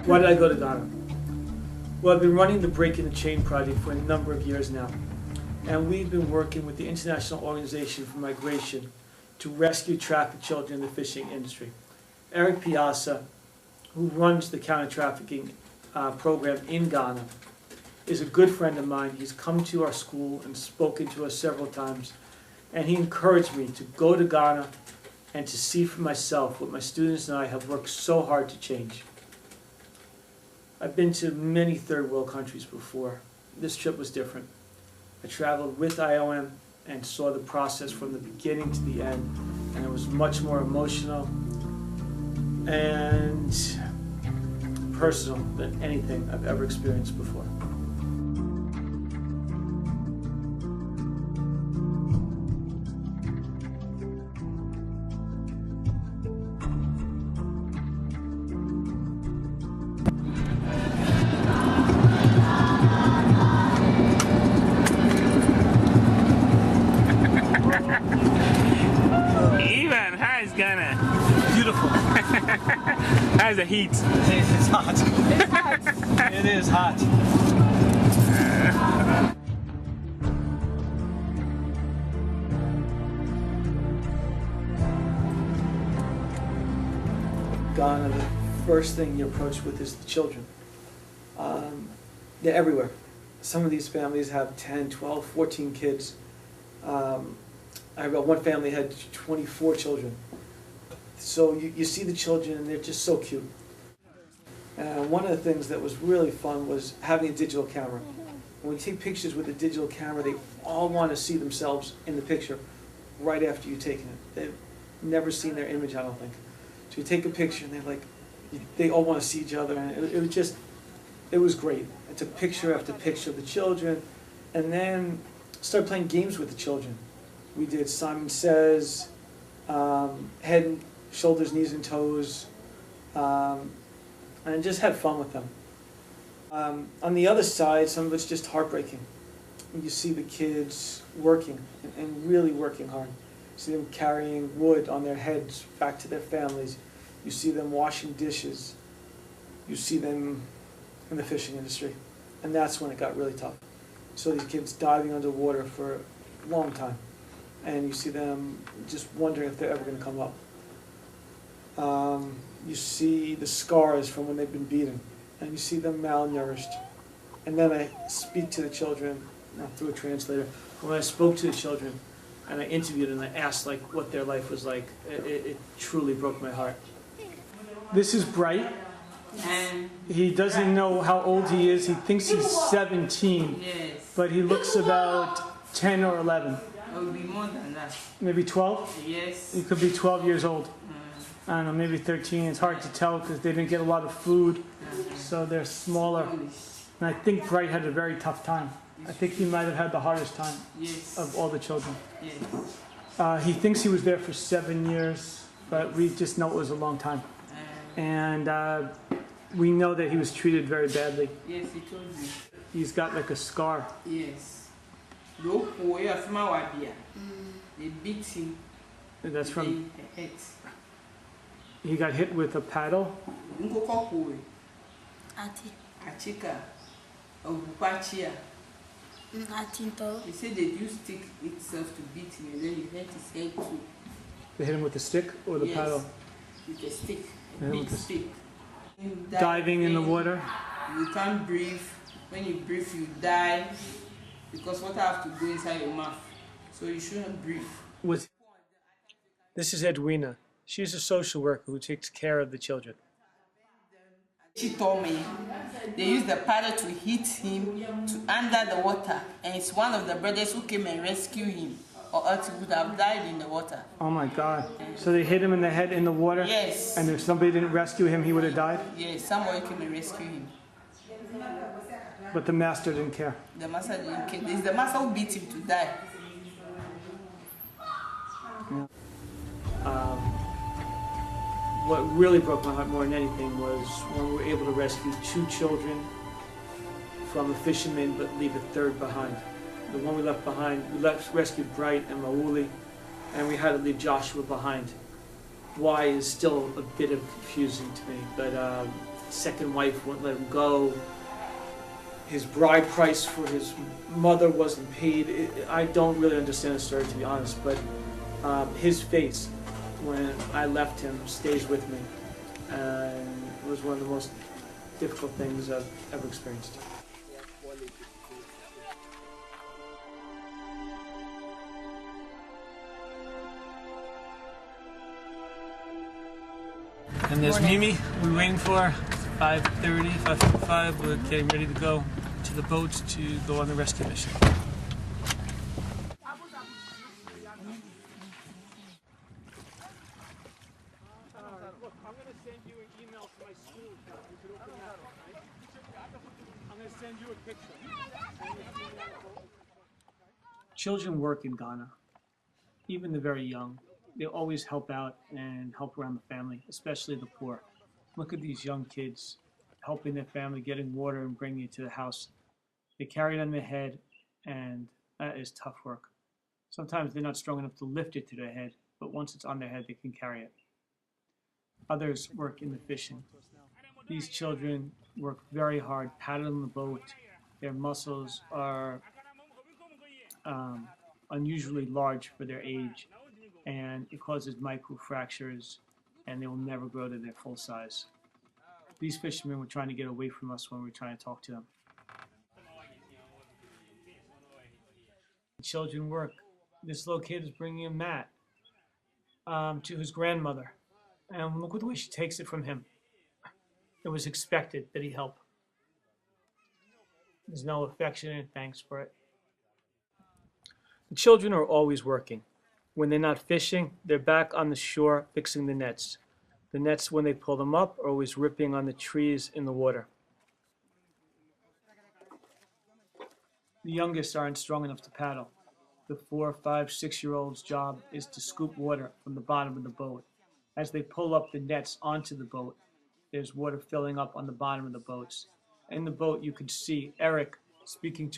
Why did I go to Ghana? Well, I've been running the Breaking the Chain project for a number of years now, and we've been working with the International Organization for Migration to rescue trafficked children in the fishing industry. Eric Piazza, who runs the counter-trafficking program in Ghana, is a good friend of mine. He's come to our school and spoken to us several times, and he encouraged me to go to Ghana and to see for myself what my students and I have worked so hard to change. I've been to many third world countries before. This trip was different. I traveled with IOM and saw the process from the beginning to the end, and it was much more emotional and personal than anything I've ever experienced before. Beautiful. How's the heat? It's hot. It's hot. It is hot. Ghana, the first thing you approach with is the children. They're everywhere. Some of these families have 10, 12, 14 kids. I got one family had 24 children. So you see the children and they're just so cute. One of the things that was really fun was having a digital camera. When we take pictures with a digital camera, they all want to see themselves in the picture right after you've taken it. They've never seen their image, I don't think. So you take a picture and they all want to see each other, and it was great. I took picture after picture of the children, and then started playing games with the children. We did Simon Says, head, shoulders, knees, and toes, and just had fun with them. On the other side, some of it's just heartbreaking. You see the kids working and really working hard. You see them carrying wood on their heads back to their families. You see them washing dishes. You see them in the fishing industry. And that's when it got really tough. So these kids diving underwater for a long time. And you see them just wondering if they're ever going to come up. You see the scars from when they've been beaten. And you see them malnourished. And then I speak to the children, not through a translator. When I spoke to the children and I interviewed and I asked what their life was like, it truly broke my heart. This is Bright. He doesn't know how old he is. He thinks he's 17, Yes. but he looks about 10 or 11. It will be more than that. Maybe 12? Yes. He could be 12 years old. I don't know, maybe 13. It's hard to tell because they didn't get a lot of food, so they're smaller. And I think Bright had a very tough time. I think he might have had the hardest time of all the children. Yes. He thinks he was there for 7 years, but we just know it was a long time. And we know that he was treated very badly. Yes, he told me. He's got like a scar. Yes. They beat him. That's from, the head. he got hit with a paddle. Achika. Obupachia. He said they used stick itself to beat him, and then he hurt his head too. They hit him with a stick or the paddle? With a stick. Hit him Big with a stick. Diving in the water? You can't breathe. When you breathe, you die. Because water has to go inside your mouth. So you shouldn't breathe. This is Edwina. She's a social worker who takes care of the children. She told me they used the paddle to hit him under the water, and it's one of the brothers who came and rescued him, or else he would have died in the water. Oh my God. So they hit him in the head in the water? Yes. And if somebody didn't rescue him, he would have died? Yes, someone came and rescued him. But the master didn't care. The master didn't care. It's the master who beat him to die. What really broke my heart more than anything was when we were able to rescue 2 children from a fisherman but leave a third behind. The one we left behind, rescued Bright and Mauli, and we had to leave Joshua behind. Why is still a bit of confusing to me, but second wife wouldn't let him go. His bride price for his mother wasn't paid. I don't really understand the story, to be honest, but his face when I left him stays with me, and it was one of the most difficult things I've ever experienced. And there's Mimi, we're waiting for 5:30, 5:45. We're getting ready to go to the boats to go on the rescue mission. Look, I'm going to send you an email to my school. You can open that, right? I'm going to send you a picture. Children work in Ghana, even the very young. They always help out and help around the family, especially the poor. Look at these young kids helping their family, getting water and bringing it to the house. They carry it on their head, and that is tough work. Sometimes they're not strong enough to lift it to their head, but once it's on their head, they can carry it. Others work in the fishing. These children work very hard, paddling the boat. Their muscles are unusually large for their age, and it causes microfractures, and they will never grow to their full size. These fishermen were trying to get away from us when we were trying to talk to them. The children work. This little kid is bringing a mat to his grandmother, and look at the way she takes it from him. It was expected that he help. There's no affection and thanks for it. The children are always working. When they're not fishing, they're back on the shore fixing the nets. The nets, when they pull them up, are always ripping on the trees in the water. The youngest aren't strong enough to paddle. The 4, 5, 6-year-olds' job is to scoop water from the bottom of the boat. As they pull up the nets onto the boat, there's water filling up on the bottom of the boats. In the boat, you could see Eric speaking to